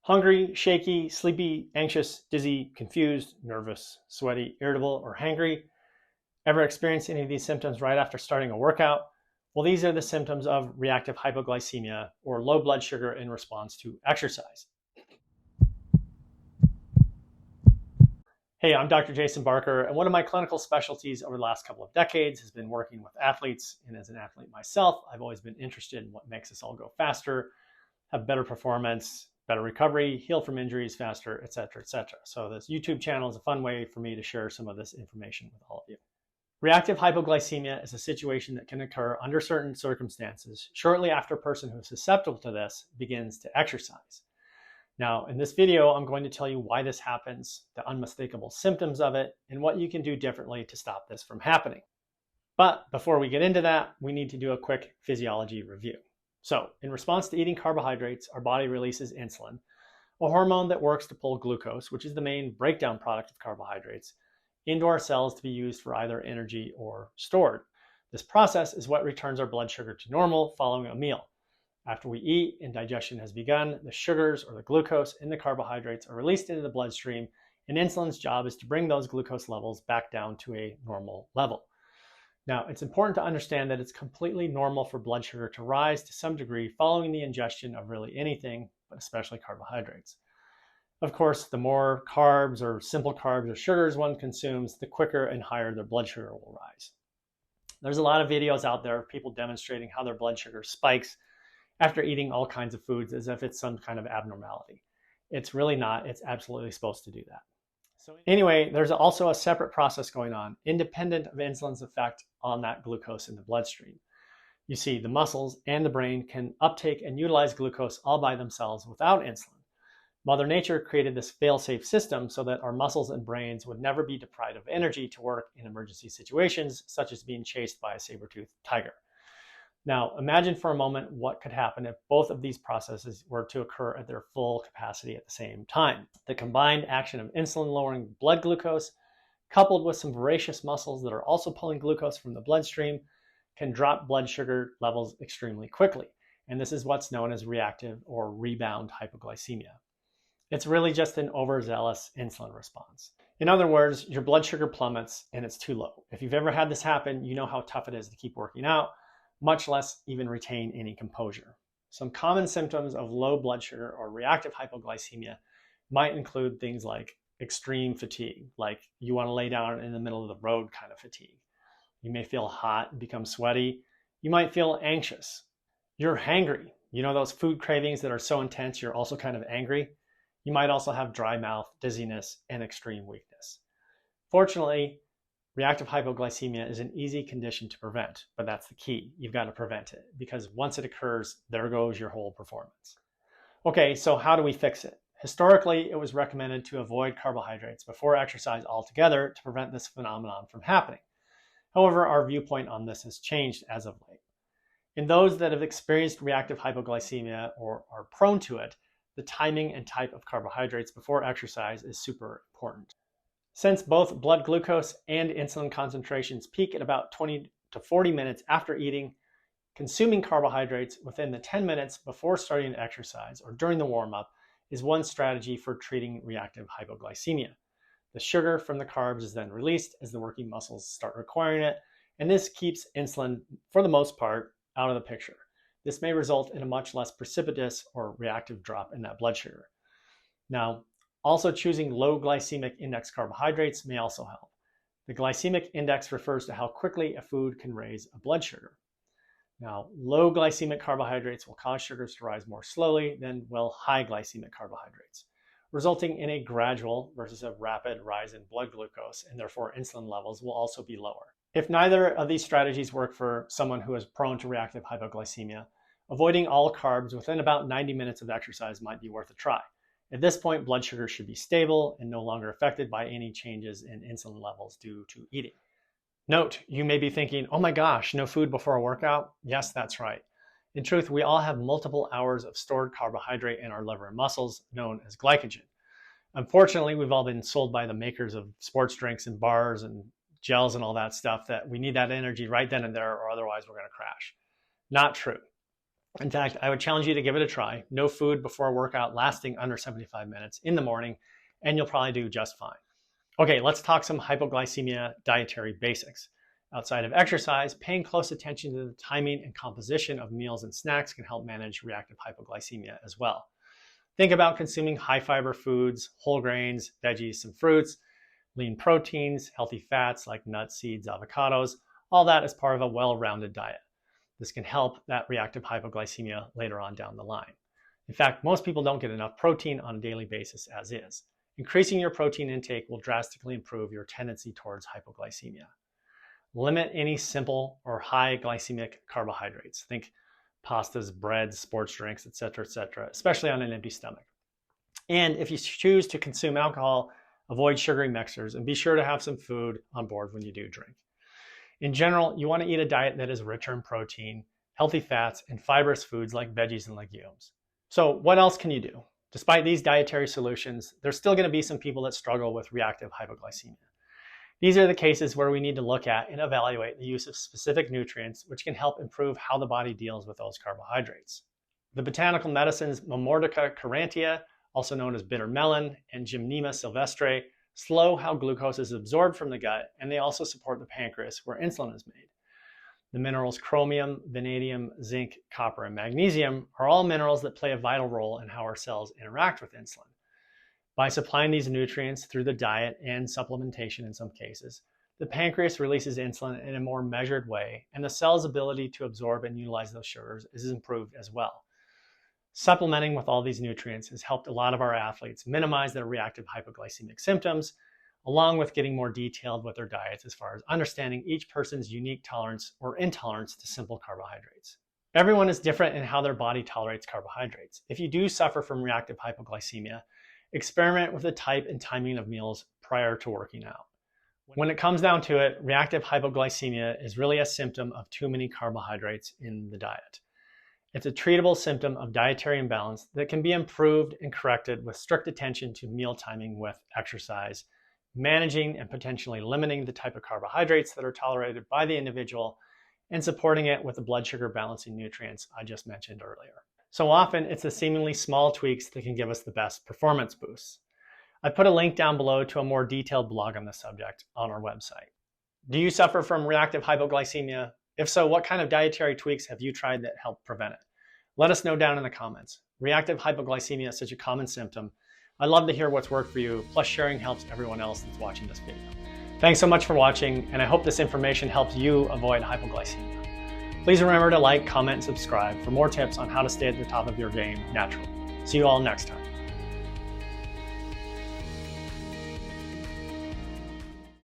Hungry, shaky, sleepy, anxious, dizzy, confused, nervous, sweaty, irritable, or hangry. Ever experienced any of these symptoms right after starting a workout? Well, these are the symptoms of reactive hypoglycemia or low blood sugar in response to exercise. Hey, I'm Dr. Jason Barker, and one of my clinical specialties over the last couple of decades has been working with athletes. And as an athlete myself, I've always been interested in what makes us all go faster, have better performance, better recovery, heal from injuries faster, et cetera, et cetera. So this YouTube channel is a fun way for me to share some of this information with all of you. Reactive hypoglycemia is a situation that can occur under certain circumstances shortly after a person who is susceptible to this begins to exercise. Now, in this video, I'm going to tell you why this happens, the unmistakable symptoms of it, and what you can do differently to stop this from happening. But before we get into that, we need to do a quick physiology review. So, in response to eating carbohydrates, our body releases insulin, a hormone that works to pull glucose, which is the main breakdown product of carbohydrates, into our cells to be used for either energy or stored. This process is what returns our blood sugar to normal following a meal. After we eat and digestion has begun, the sugars or the glucose in the carbohydrates are released into the bloodstream, and insulin's job is to bring those glucose levels back down to a normal level. Now, it's important to understand that it's completely normal for blood sugar to rise to some degree following the ingestion of really anything, but especially carbohydrates. Of course, the more carbs or simple carbs or sugars one consumes, the quicker and higher their blood sugar will rise. There's a lot of videos out there of people demonstrating how their blood sugar spikes after eating all kinds of foods as if it's some kind of abnormality. It's really not. It's absolutely supposed to do that. So anyway, there's also a separate process going on, independent of insulin's effect on that glucose in the bloodstream. You see, the muscles and the brain can uptake and utilize glucose all by themselves without insulin. Mother Nature created this fail-safe system so that our muscles and brains would never be deprived of energy to work in emergency situations, such as being chased by a saber-toothed tiger. Now, imagine for a moment what could happen if both of these processes were to occur at their full capacity at the same time. The combined action of insulin-lowering blood glucose, coupled with some voracious muscles that are also pulling glucose from the bloodstream, can drop blood sugar levels extremely quickly. And this is what's known as reactive or rebound hypoglycemia. It's really just an overzealous insulin response. In other words, your blood sugar plummets and it's too low. If you've ever had this happen, you know how tough it is to keep working out, much less even retain any composure. Some common symptoms of low blood sugar or reactive hypoglycemia might include things like extreme fatigue, like you want to lay down in the middle of the road kind of fatigue. You may feel hot and become sweaty. You might feel anxious. You're hangry. You know those food cravings that are so intense you're also kind of angry? You might also have dry mouth, dizziness, and extreme weakness. Fortunately, reactive hypoglycemia is an easy condition to prevent, but that's the key. You've got to prevent it because once it occurs, there goes your whole performance. Okay, so how do we fix it? Historically, it was recommended to avoid carbohydrates before exercise altogether to prevent this phenomenon from happening. However, our viewpoint on this has changed as of late. In those that have experienced reactive hypoglycemia or are prone to it, the timing and type of carbohydrates before exercise is super important. Since both blood glucose and insulin concentrations peak at about 20 to 40 minutes after eating, consuming carbohydrates within the 10 minutes before starting to exercise or during the warm-up is one strategy for treating reactive hypoglycemia. The sugar from the carbs is then released as the working muscles start requiring it, and this keeps insulin, for the most part, out of the picture. This may result in a much less precipitous or reactive drop in that blood sugar. Now, also choosing low glycemic index carbohydrates may also help. The glycemic index refers to how quickly a food can raise a blood sugar. Now, low glycemic carbohydrates will cause sugars to rise more slowly than will high glycemic carbohydrates, resulting in a gradual versus a rapid rise in blood glucose, and therefore insulin levels will also be lower. If neither of these strategies work for someone who is prone to reactive hypoglycemia, avoiding all carbs within about 90 minutes of exercise might be worth a try. At this point, blood sugar should be stable and no longer affected by any changes in insulin levels due to eating. Note, you may be thinking, oh my gosh, no food before a workout? Yes, that's right. In truth, we all have multiple hours of stored carbohydrate in our liver and muscles, known as glycogen. Unfortunately, we've all been sold by the makers of sports drinks and bars and gels and all that stuff that we need that energy right then and there or otherwise we're going to crash. Not true. In fact, I would challenge you to give it a try. No food before a workout lasting under 75 minutes in the morning, and you'll probably do just fine. Okay, let's talk some hypoglycemia dietary basics. Outside of exercise, paying close attention to the timing and composition of meals and snacks can help manage reactive hypoglycemia as well. Think about consuming high fiber foods, whole grains, veggies, some fruits, lean proteins, healthy fats like nuts, seeds, avocados, all that as part of a well-rounded diet. This can help that reactive hypoglycemia later on down the line. In fact, most people don't get enough protein on a daily basis as is. Increasing your protein intake will drastically improve your tendency towards hypoglycemia. Limit any simple or high glycemic carbohydrates. Think pastas, breads, sports drinks, etc., especially on an empty stomach. And if you choose to consume alcohol, avoid sugary mixers and be sure to have some food on board when you do drink. In general, you want to eat a diet that is richer in protein, healthy fats, and fibrous foods like veggies and legumes. So what else can you do? Despite these dietary solutions, there's still going to be some people that struggle with reactive hypoglycemia. These are the cases where we need to look at and evaluate the use of specific nutrients, which can help improve how the body deals with those carbohydrates. The botanical medicines Momordica carantia, also known as bitter melon, and Gymnema sylvestre, slow how glucose is absorbed from the gut, and they also support the pancreas where insulin is made. The minerals chromium, vanadium, zinc, copper, and magnesium are all minerals that play a vital role in how our cells interact with insulin. By supplying these nutrients through the diet and supplementation in some cases, the pancreas releases insulin in a more measured way, and the cell's ability to absorb and utilize those sugars is improved as well. Supplementing with all these nutrients has helped a lot of our athletes minimize their reactive hypoglycemic symptoms, along with getting more detailed with their diets as far as understanding each person's unique tolerance or intolerance to simple carbohydrates. Everyone is different in how their body tolerates carbohydrates. If you do suffer from reactive hypoglycemia, experiment with the type and timing of meals prior to working out. When it comes down to it, reactive hypoglycemia is really a symptom of too many carbohydrates in the diet. It's a treatable symptom of dietary imbalance that can be improved and corrected with strict attention to meal timing with exercise, managing and potentially limiting the type of carbohydrates that are tolerated by the individual, and supporting it with the blood sugar balancing nutrients I just mentioned earlier. So often, it's the seemingly small tweaks that can give us the best performance boosts. I put a link down below to a more detailed blog on the subject on our website. Do you suffer from reactive hypoglycemia? If so, what kind of dietary tweaks have you tried that help prevent it? Let us know down in the comments. Reactive hypoglycemia is such a common symptom. I'd love to hear what's worked for you, plus sharing helps everyone else that's watching this video. Thanks so much for watching, and I hope this information helps you avoid hypoglycemia. Please remember to like, comment, and subscribe for more tips on how to stay at the top of your game naturally. See you all next time.